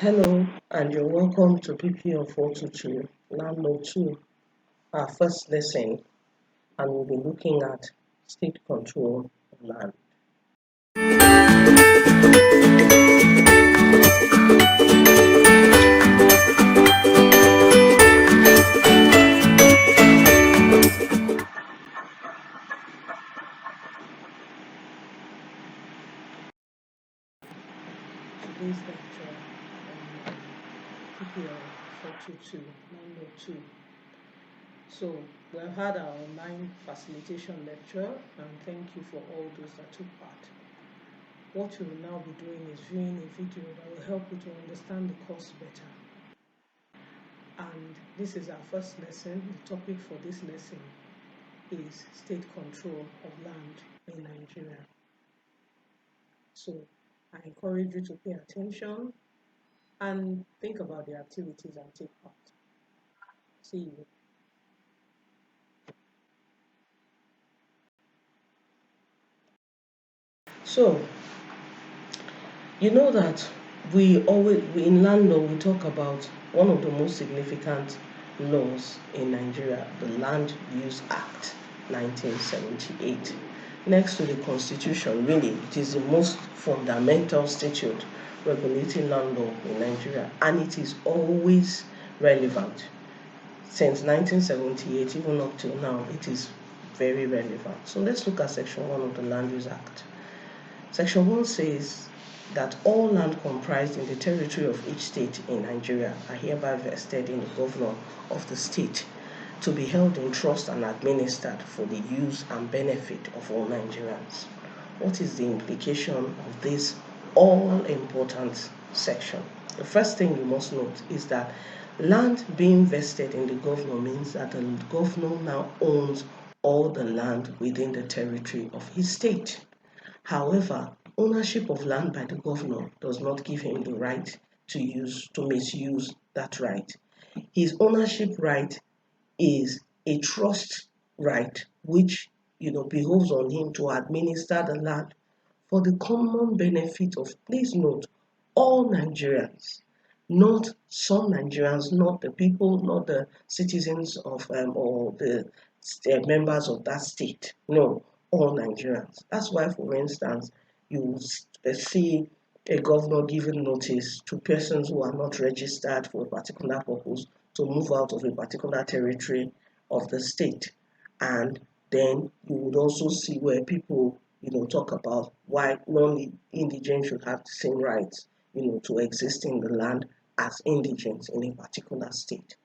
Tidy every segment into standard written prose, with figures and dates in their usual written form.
Hello, and you're welcome to PPO 422 Landlord 2, our first lesson, and we'll be looking at state control of land. Today's lecture on PPO 422 Landlord 2. So, we've had our online facilitation lecture, and thank you for all those that took part. What we will now be doing is viewing a video that will help you to understand the course better. And this is our first lesson. The topic for this lesson is state control of land in Nigeria. So I encourage you to pay attention and think about the activities and take part. See you. So, you know that we in land law, we talk about one of the most significant laws in Nigeria, the Land Use Act 1978. Next to the Constitution, really, it is the most fundamental statute regulating land law in Nigeria, and it is always relevant. Since 1978, even up till now, it is very relevant. So let's look at Section 1 of the Land Use Act. Section 1 says that all land comprised in the territory of each state in Nigeria are hereby vested in the governor of the state to be held in trust and administered for the use and benefit of all Nigerians. What is the implication of this all-important section? The first thing you must note is that land being vested in the governor means that the governor now owns all the land within the territory of his state. However, ownership of land by the governor does not give him the right to misuse that right. His ownership right is a trust right, which behoves on him to administer the land for the common benefit of, please note, all Nigerians, not some Nigerians, not the people, not the citizens of or the members of that state. No, all Nigerians. That's why, for instance, you see a governor giving notice to persons who are not registered for a particular purpose to move out of a particular territory of the state. And then you would also see where people talk about why non-indigents should have the same rights to exist in the land as indigents in a particular state.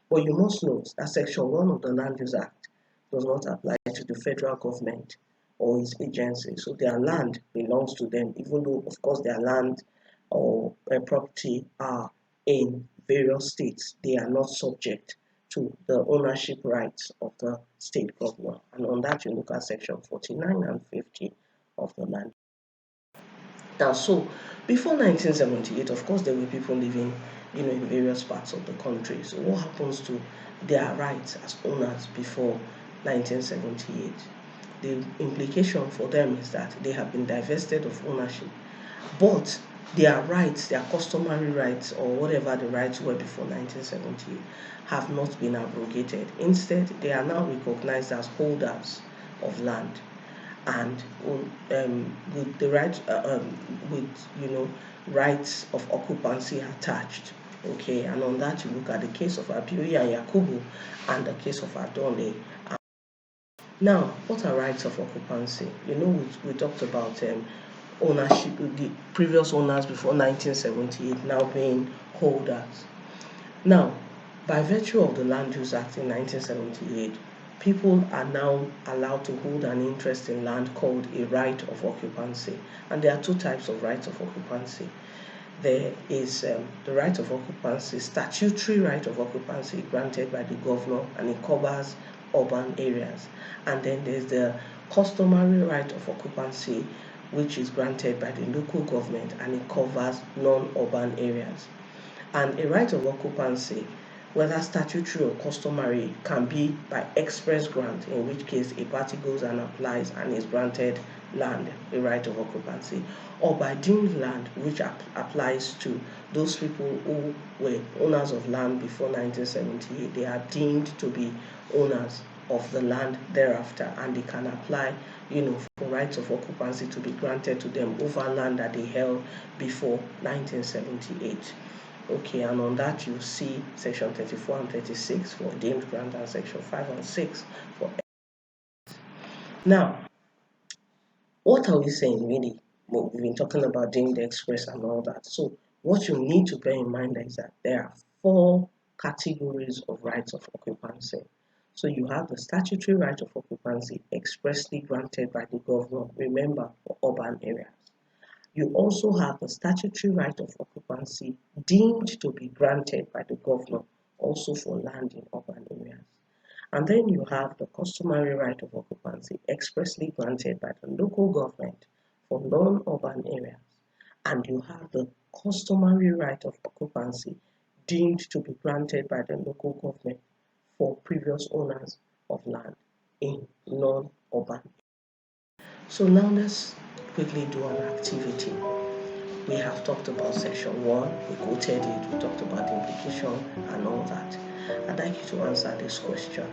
But you must note that Section 1 of the Land Use Act does not apply to the federal government or its agencies. So their land belongs to them, even though, of course, their land or property are in various states. They are not subject to the ownership rights of the state governor. And on that, you look at Section 49 and 50 of the land. Now, so before 1978, of course, there were people living, in various parts of the country. So what happens to their rights as owners before 1978? The implication for them is that they have been divested of ownership, but their rights, their customary rights, or whatever the rights were before 1978, have not been abrogated. Instead, they are now recognized as holders of land, and with the right, rights of occupancy attached. Okay, and on that you look at the case of Abiori and Yakubu and the case of Adone. Now, what are rights of occupancy? We talked about ownership, the previous owners before 1978 now being holders. Now, by virtue of the Land Use Act in 1978, people are now allowed to hold an interest in land called a right of occupancy. And there are two types of rights of occupancy. There is the right of occupancy, statutory right of occupancy granted by the governor, and it covers urban areas. And then there's the customary right of occupancy, which is granted by the local government, and it covers non-urban areas. And a right of occupancy, whether statutory or customary, can be by express grant, in which case a party goes and applies and is granted land, a right of occupancy, or by deemed land, which applies to those people who were owners of land before 1978, they are deemed to be owners of the land thereafter, and they can apply, for rights of occupancy to be granted to them over land that they held before 1978. Okay, and on that you see section 34 and 36 for deemed grant and section 5 and 6 for. Now, what are we saying really? Well, we've been talking about deemed express and all that. So what you need to bear in mind is that there are 4 categories of rights of occupancy. So you have the statutory right of occupancy expressly granted by the governor, remember, for urban areas. You also have the statutory right of occupancy deemed to be granted by the governor, also for land in urban areas. And then you have the customary right of occupancy expressly granted by the local government for non-urban areas. And you have the customary right of occupancy deemed to be granted by the local government for previous owners of land in non-urban. So now let's quickly do an activity. We have talked about section 1, we quoted it, we talked about the implication and all that. I'd like you to answer this question.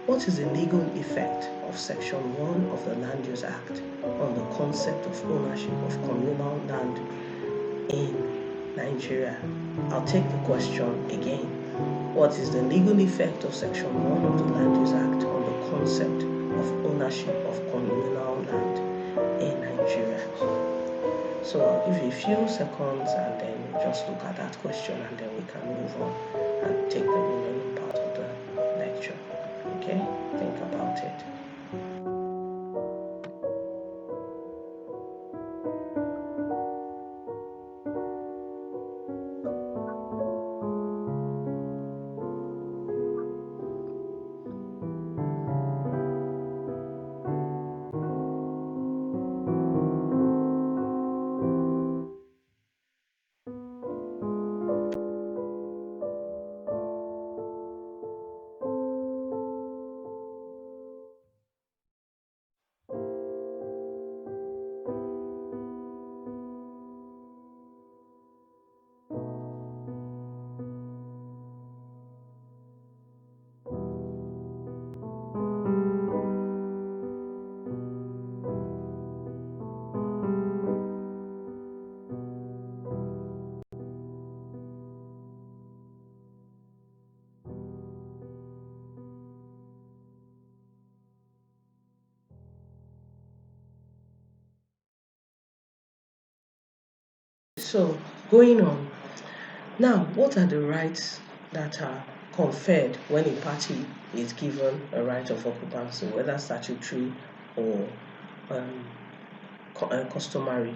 What is the legal effect of section 1 of the Land Use Act on the concept of ownership of communal land in Nigeria? I'll take the question again. What is the legal effect of section 1 of the Land Use Act on the concept of ownership of communal land in Nigeria? So I'll give you a few seconds and then just look at that question, and then we can move on and take the remaining part of the lecture. Okay? Think about it. So, going on. Now, what are the rights that are conferred when a party is given a right of occupancy, whether statutory or customary?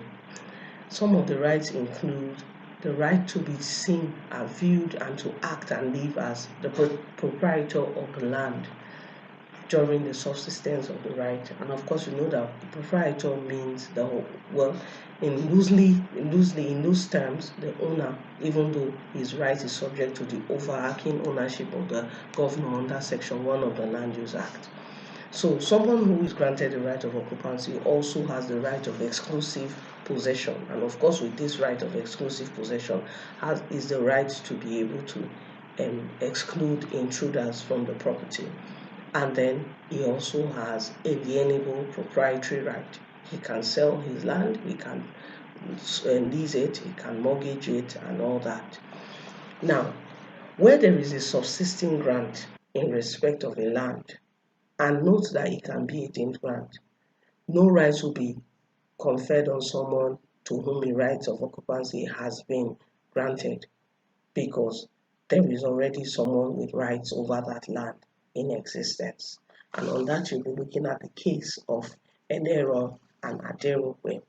Some of the rights include the right to be seen and viewed and to act and live as the proprietor of the land during the subsistence of the right. And of course, you know that the proprietor means the whole, well, in loose terms, the owner, even though his right is subject to the overarching ownership of the governor under Section 1 of the Land Use Act. So someone who is granted the right of occupancy also has the right of exclusive possession. And of course, with this right of exclusive possession is the right to be able to exclude intruders from the property. And then he also has alienable proprietary right. He can sell his land, he can lease it, he can mortgage it, and all that. Now, where there is a subsisting grant in respect of a land, and note that it can be a deemed grant, no rights will be conferred on someone to whom a right of occupancy has been granted, because there is already someone with rights over that land in existence. And on that, you'll be looking at the case of Enero and Aderope.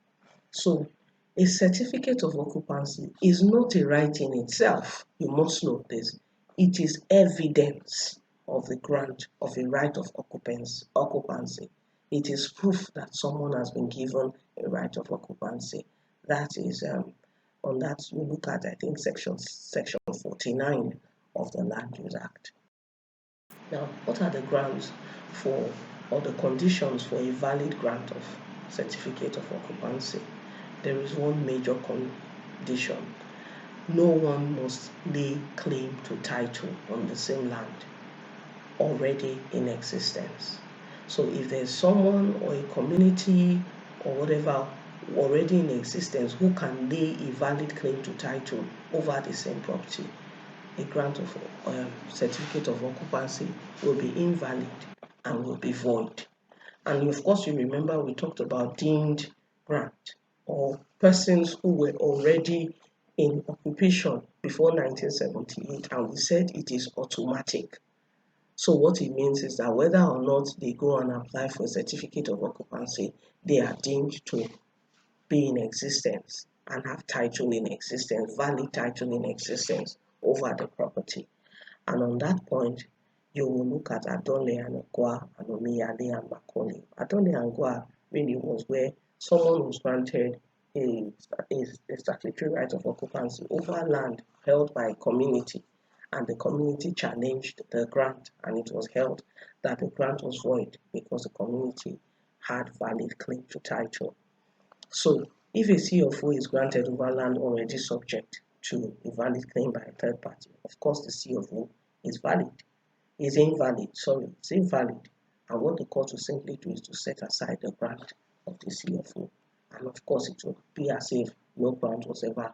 So, a certificate of occupancy is not a right in itself. You must note this. It is evidence of the grant of a right of occupancy. It is proof that someone has been given a right of occupancy. That is, on that, we look at, I think, section 49 of the Land Use Act. Now, what are the grounds for, or the conditions for a valid grant of certificate of occupancy? There is one major condition, no one must lay claim to title on the same land already in existence. So if there's someone or a community or whatever already in existence who can lay a valid claim to title over the same property, a grant of certificate of occupancy will be invalid and will be void. And of course, you remember we talked about deemed grant, or persons who were already in occupation before 1978, and we said it is automatic. So what it means is that whether or not they go and apply for a certificate of occupancy, they are deemed to be in existence and have title in existence, valid title in existence over the property. And on that point, you will look at Adonle and Ogwa and Omiyale and Macaulay. Adonle and Ogwa really was where someone was granted a statutory right of occupancy over land held by a community, and the community challenged the grant, and it was held that the grant was void because the community had valid claim to title. So, if a CFO is granted over land already subject to a valid claim by a third party, of course the CFO is invalid, it's invalid. And what the court will simply do is to set aside the grant of the CFO. And of course it will be as if no grant was ever,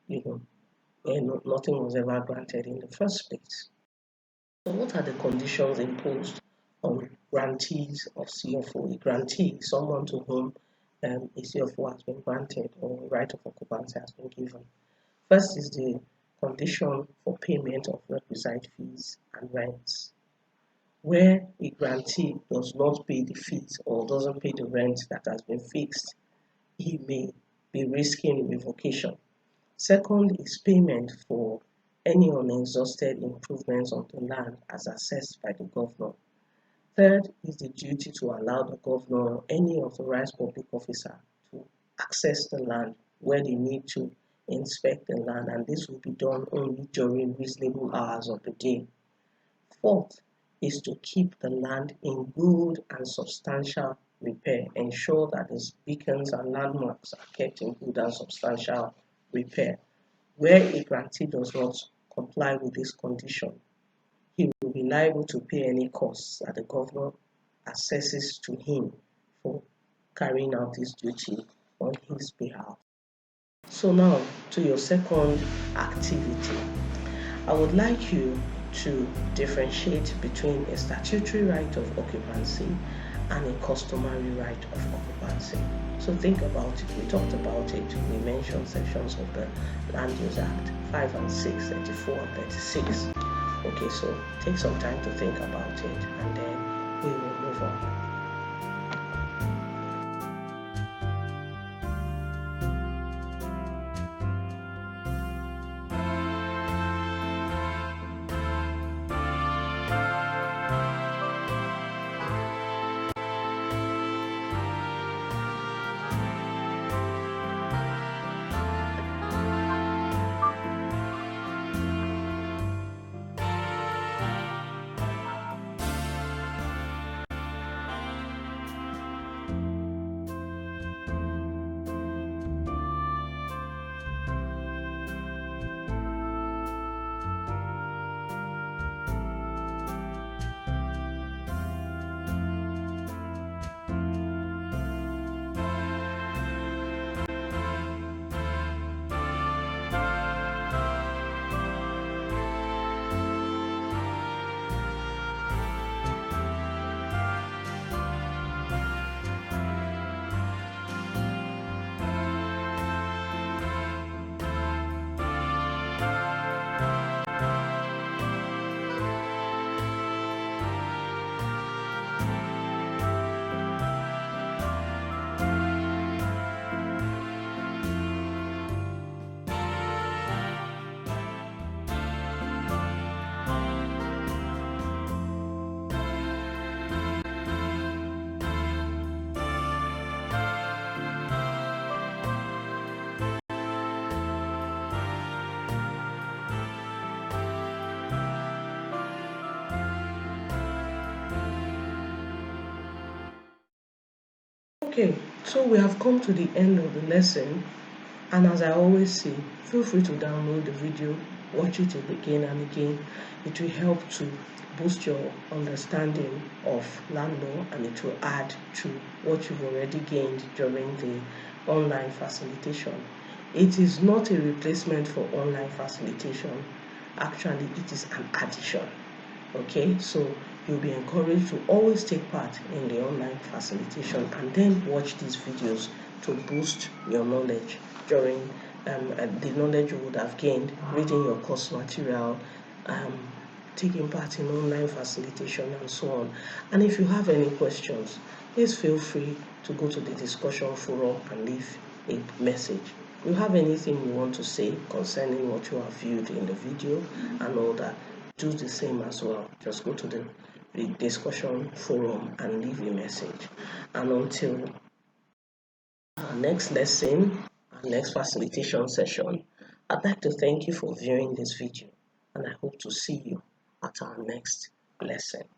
nothing was ever granted in the first place. So what are the conditions imposed on grantees of CFO? A grantee is someone to whom a CFO has been granted or a right of occupancy has been given. First is the condition for payment of requisite fees and rents. Where a grantee does not pay the fees or doesn't pay the rent that has been fixed, he may be risking revocation. Second is payment for any unexhausted improvements on the land as assessed by the governor. Third is the duty to allow the governor or any authorized public officer to access the land where they need to inspect the land, and this will be done only during reasonable hours of the day. Fourth is to keep the land in good and substantial repair. Ensure that its beacons and landmarks are kept in good and substantial repair. Where a grantee does not comply with this condition, he will be liable to pay any costs that the governor assesses to him for carrying out his duty on his behalf. So now to your second activity. I would like you to differentiate between a statutory right of occupancy and a customary right of occupancy. So think about it. We talked about it. We mentioned sections of the Land Use Act 5 and 6, 34 and 36. Okay, so take some time to think about it and then we will move on. Okay, so we have come to the end of the lesson, And as I always say, feel free to download the video, watch it again and again. It will help to boost your understanding of land law, and it will add to what you've already gained during the online facilitation. It is not a replacement for online facilitation. Actually, it is an addition. Okay, so you'll be encouraged to always take part in the online facilitation and then watch these videos to boost your knowledge during the knowledge you would have gained reading your course material, um, taking part in online facilitation and so on. And if you have any questions, please feel free to go to the discussion forum and leave a message. If you have anything you want to say concerning what you have viewed in the video and all that, do the same as well. Just go to the discussion forum and leave a message. And until our next lesson, our next facilitation session, I'd like to thank you for viewing this video, and I hope to see you at our next lesson.